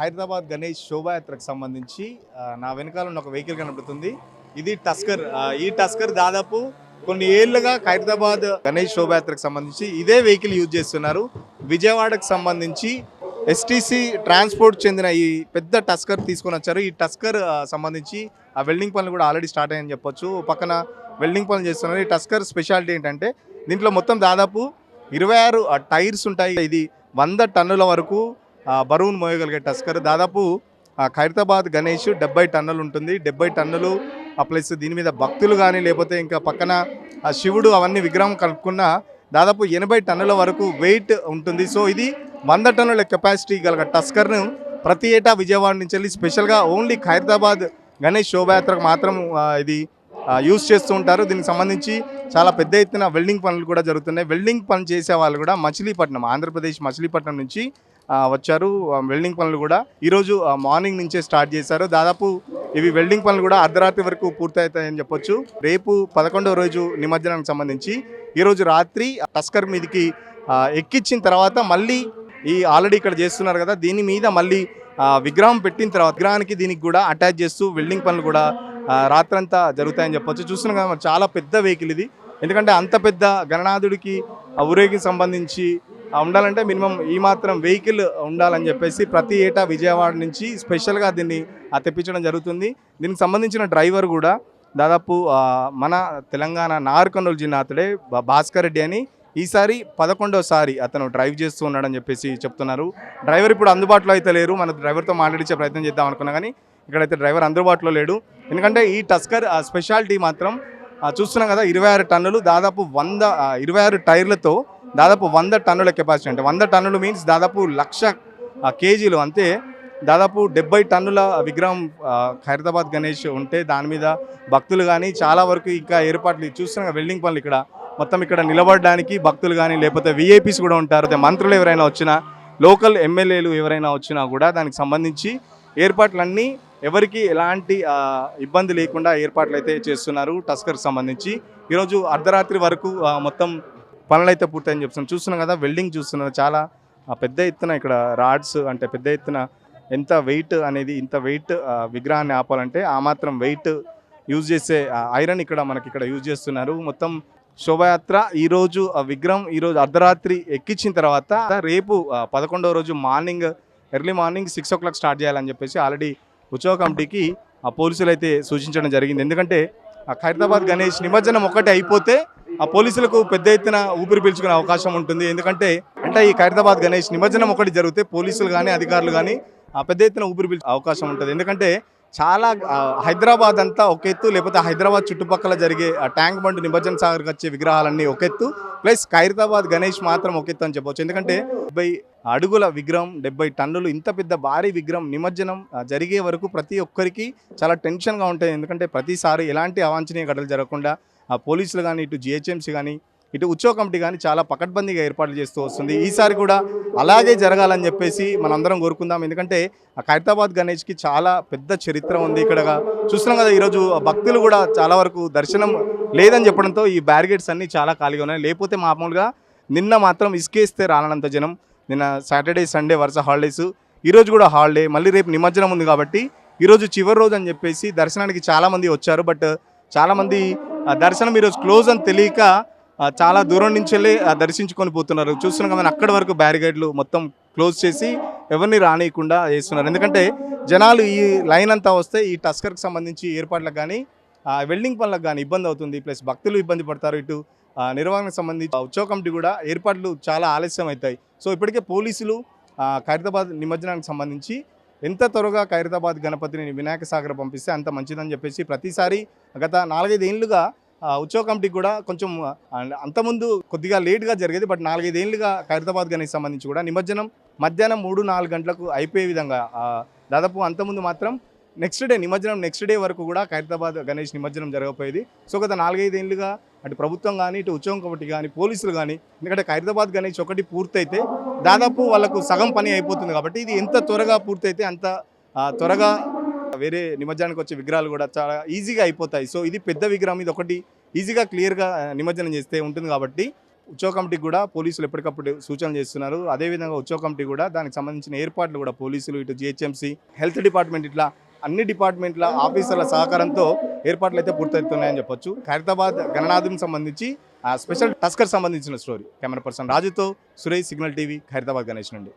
ఖైరతాబాద్ గణేష్ శోభాయాత్రకు సంబంధించి నా వెనకాల ఉన్న ఒక వెహికల్ కనబడుతుంది. ఇది టస్కర్. ఈ టస్కర్ దాదాపు కొన్ని ఏళ్లుగా ఖైరతాబాద్ గణేష్ శోభాయాత్రకు సంబంధించి ఇదే వెహికల్ యూజ్ చేస్తున్నారు. విజయవాడకు సంబంధించి ఎస్టీసీ ట్రాన్స్పోర్ట్ చెందిన ఈ పెద్ద టస్కర్ తీసుకొని వచ్చారు. ఈ టస్కర్ సంబంధించి ఆ వెల్డింగ్ పనులు కూడా ఆల్రెడీ స్టార్ట్ అయ్యని చెప్పొచ్చు. పక్కన వెల్డింగ్ పనులు చేస్తున్నారు. ఈ టస్కర్ స్పెషాలిటీ ఏంటంటే దీంట్లో మొత్తం దాదాపు 26 టైర్స్ ఉంటాయి. ఇది 100 టన్నుల వరకు బరువును మోయగలిగే టస్కర్. దాదాపు ఖైరతాబాద్ గణేష్ 70 టన్నులు ఉంటుంది. 70 టన్నులు ప్లస్ దీని మీద భక్తులు కానీ లేకపోతే ఇంకా పక్కన శివుడు అవన్నీ విగ్రహం కలుపుకున్న దాదాపు 80 టన్నుల వరకు వెయిట్ ఉంటుంది. సో ఇది 100 టన్నుల కెపాసిటీ గల టస్కర్ను ప్రతి ఏటా విజయవాడ నుంచి వెళ్ళి స్పెషల్గా ఓన్లీ ఖైరతాబాద్ గణేష్ శోభాయాత్రకు మాత్రం ఇది యూజ్ చేస్తూ ఉంటారు. దీనికి సంబంధించి చాలా పెద్ద ఎత్తున వెల్డింగ్ పనులు కూడా జరుగుతున్నాయి. వెల్డింగ్ పనులు చేసే వాళ్ళు కూడా మచిలీపట్నం, ఆంధ్రప్రదేశ్ మచిలీపట్నం నుంచి వచ్చారు. వెల్డింగ్ పనులు కూడా ఈరోజు మార్నింగ్ నుంచే స్టార్ట్ చేశారు. దాదాపు ఇవి వెల్డింగ్ పనులు కూడా అర్ధరాత్రి వరకు పూర్తవుతాయని చెప్పొచ్చు. రేపు 11వ రోజు నిమజ్జనానికి సంబంధించి ఈరోజు రాత్రి టస్కర్ మీదకి ఎక్కించిన తర్వాత మళ్ళీ ఈ ఆల్రెడీ ఇక్కడ చేస్తున్నారు కదా దీని మీద మళ్ళీ విగ్రహం పెట్టిన తర్వాత విగ్రహానికి దీనికి కూడా అటాచ్ చేస్తూ వెల్డింగ్ పనులు కూడా రాత్రంతా జరుగుతాయని చెప్పొచ్చు. చూస్తున్నాం కదా చాలా పెద్ద వెహికల్ ఇది. ఎందుకంటే అంత పెద్ద గణనాథుడికి ఊరేగికి సంబంధించి ఉండాలంటే మినిమం ఈ మాత్రం వెహికల్ ఉండాలని చెప్పేసి ప్రతి ఏటా విజయవాడ నుంచి స్పెషల్గా దీన్ని తెప్పించడం జరుగుతుంది. దీనికి సంబంధించిన డ్రైవర్ కూడా దాదాపు మన తెలంగాణ నాగర్కర్నూలు జిల్లా అతడే భాస్కర్ రెడ్డి అని. ఈసారి 11వసారి అతను డ్రైవ్ చేస్తూ ఉన్నాడని చెప్పేసి చెప్తున్నారు. డ్రైవర్ ఇప్పుడు అందుబాటులో అయితే లేరు. మన డ్రైవర్తో మాట్లాడించే ప్రయత్నం చేద్దాం అనుకున్నా కానీ ఇక్కడైతే డ్రైవర్ అందుబాటులో లేడు. ఎందుకంటే ఈ టస్కర్ స్పెషాలిటీ మాత్రం చూస్తున్నాం కదా 26 టన్నులు దాదాపు 26 టైర్లతో దాదాపు 100 టన్నుల కెపాసిటీ. అంటే 100 టన్నులు మీన్స్ దాదాపు 1,00,000 కేజీలు. అంతే దాదాపు 70 టన్నుల విగ్రహం ఖైరతాబాద్ గణేష్ ఉంటే దాని మీద భక్తులు కానీ చాలా వరకు ఇంకా ఏర్పాట్లు చూస్తున్నాం. వెల్డింగ్ పనులు ఇక్కడ మొత్తం ఇక్కడ నిలబడడానికి భక్తులు కానీ లేకపోతే విఐపీస్ కూడా ఉంటారు. మంత్రులు ఎవరైనా వచ్చినా లోకల్ ఎమ్మెల్యేలు ఎవరైనా వచ్చినా కూడా దానికి సంబంధించి ఏర్పాట్లన్నీ ఎవరికి ఎలాంటి ఇబ్బంది లేకుండా ఏర్పాట్లు అయితే చేస్తున్నారు. టస్కర్కి సంబంధించి ఈరోజు అర్ధరాత్రి వరకు మొత్తం పనులు అయితే పూర్తని చెప్తున్నాం. చూస్తున్నాం కదా వెల్డింగ్ చూస్తున్నారు. చాలా పెద్ద ఎత్తున ఇక్కడ రాడ్స్ అంటే పెద్ద ఎత్తున ఎంత వెయిట్ అనేది ఇంత వెయిట్ విగ్రహాన్ని ఆపాలంటే ఆ మాత్రం వెయిట్ యూజ్ చేసే ఐరన్ ఇక్కడ మనకి ఇక్కడ యూజ్ చేస్తున్నారు. మొత్తం శోభాయాత్ర ఈరోజు విగ్రహం ఈరోజు అర్ధరాత్రి ఎక్కించిన తర్వాత రేపు 11వ రోజు ఎర్లీ మార్నింగ్ 6 o'clock స్టార్ట్ చేయాలని చెప్పేసి ఆల్రెడీ ఉత్సవ కమిటీకి పోలీసులు అయితే సూచించడం జరిగింది. ఎందుకంటే ఖైరతాబాద్ గణేష్ నిమజ్జనం ఒకటి అయిపోతే పోలీసులకు పెద్ద ఎత్తున ఊపిరి పీల్చుకునే అవకాశం ఉంటుంది. ఎందుకంటే ఈ ఖైరతాబాద్ గణేష్ నిమజ్జనం ఒకటి జరిగితే పోలీసులు కానీ అధికారులు కానీ పెద్ద ఎత్తున ఊపిరి పీల్చే అవకాశం ఉంటుంది. ఎందుకంటే చాలా హైదరాబాద్ అంతా ఒక ఎత్తు, లేకపోతే హైదరాబాద్ చుట్టుపక్కల జరిగే ట్యాంక్ బండ్ నిమజ్జన సాగర్కి వచ్చే విగ్రహాలన్నీ ఒక ఎత్తు, ప్లస్ ఖైరతాబాద్ గణేష్ మాత్రం ఒక ఎత్తు అని చెప్పవచ్చు. ఎందుకంటే 70 అడుగుల విగ్రహం, 70 టన్నులు, ఇంత పెద్ద భారీ విగ్రహం నిమజ్జనం జరిగే వరకు ప్రతి ఒక్కరికి చాలా టెన్షన్గా ఉంటుంది. ఎందుకంటే ప్రతిసారి ఎలాంటి అవాంఛనీయ ఘటనలు జరగకుండా పోలీసులు కానీ ఇటు జిహెచ్ఎంసీ కానీ ఇటు ఉత్సవ కమిటీ కానీ చాలా పకడ్బందీగా ఏర్పాట్లు చేస్తూ వస్తుంది. ఈసారి కూడా అలాగే జరగాలని చెప్పేసి మనందరం కోరుకుందాం. ఎందుకంటే ఖైరతాబాద్ గణేష్కి చాలా పెద్ద చరిత్ర ఉంది. ఇక్కడ చూస్తున్నాం కదా ఈరోజు భక్తులు కూడా చాలా వరకు దర్శనం లేదని చెప్పడంతో ఈ బ్యారిగేడ్స్ అన్నీ చాలా ఖాళీగా ఉన్నాయి. లేకపోతే మామూలుగా నిన్న మాత్రం ఇసుకేస్తే రానంత జనం. నిన్న సాటర్డే సండే వరుస హాలిడేస్, ఈరోజు కూడా హాలిడే, మళ్ళీ రేపు నిమజ్జనం ఉంది కాబట్టి ఈరోజు చివరి రోజు అని చెప్పేసి దర్శనానికి చాలామంది వచ్చారు. బట్ చాలామంది దర్శనం ఈరోజు క్లోజ్ అని తెలియక చాలా దూరం నుంచి వెళ్ళి దర్శించుకొని పోతున్నారు. చూస్తున్నాం కదా అక్కడి వరకు బ్యారిగేడ్లు మొత్తం క్లోజ్ చేసి ఎవరిని రానియకుండా చేస్తున్నారు. ఎందుకంటే జనాలు ఈ లైన్ అంతా వస్తే ఈ టస్కర్కి సంబంధించి ఏర్పాట్లకు కానీ వెల్డింగ్ పనులకు కానీ ఇబ్బంది అవుతుంది. ప్లస్ భక్తులు ఇబ్బంది పడతారు. ఇటు నిర్వహణకు సంబంధించి ఉత్సవ కమిటీ కూడా ఏర్పాట్లు చాలా ఆలస్యం అవుతాయి. సో ఇప్పటికే పోలీసులు ఖైరతాబాద్ నిమజ్జనానికి సంబంధించి ఎంత త్వరగా ఖైరతాబాద్ గణపతిని వినాయక సాగర్ పంపిస్తే అంత మంచిదని చెప్పేసి ప్రతిసారి గత 4-5 ఏళ్ళుగా ఉత్సవ కమిటీకి కూడా కొంచెం అంతకుముందు కొద్దిగా లేట్గా జరిగేది. బట్ 4-5 ఏళ్ళుగా ఖైరతాబాద్ గణేష్ సంబంధించి కూడా నిమజ్జనం మధ్యాహ్నం 3-4 గంటలకు అయిపోయే విధంగా దాదాపు అంతకుముందు మాత్రం నిమజ్జనం నెక్స్ట్ డే వరకు కూడా ఖైరతాబాద్ గణేష్ నిమజ్జనం జరగకపోయేది. సో గత 4-5 ఏళ్ళుగా అటు ప్రభుత్వం కానీ ఇటు ఉత్సవం కమిటీ కానీ పోలీసులు కానీ, ఎందుకంటే ఖైరతాబాద్ గణేష్ ఒకటి పూర్తయితే దాదాపు వాళ్ళకు సగం పని అయిపోతుంది. కాబట్టి ఇది ఎంత త్వరగా పూర్తయితే అంత త్వరగా వేరే నిమజ్జనానికి వచ్చే విగ్రహాలు కూడా చాలా ఈజీగా అయిపోతాయి. సో ఇది పెద్ద విగ్రహం, ఇది ఒకటి ఈజీగా క్లియర్గా నిమజ్జనం చేస్తే ఉంటుంది. కాబట్టి ఉత్సవ కమిటీకి కూడా పోలీసులు ఎప్పటికప్పుడు సూచనలు చేస్తున్నారు. అదేవిధంగా ఉత్సవ కమిటీ కూడా దానికి సంబంధించిన ఏర్పాట్లు కూడా పోలీసులు, ఇటు జిహెచ్ఎంసీ, హెల్త్ డిపార్ట్మెంట్, ఇట్లా అన్ని డిపార్ట్మెంట్ల ఆఫీసర్ల సహకారంతో ఏర్పాట్లు అయితే పూర్తవుతున్నాయని చెప్పొచ్చు. ఖైరతాబాద్ గణనాథునికి సంబంధించి స్పెషల్ టస్కర్ సంబంధించిన స్టోరీ. కెమెరా పర్సన్ రాజుతో సురేష్, సిగ్నల్ టీవీ, ఖైరతాబాద్ గణేష్ నుండి.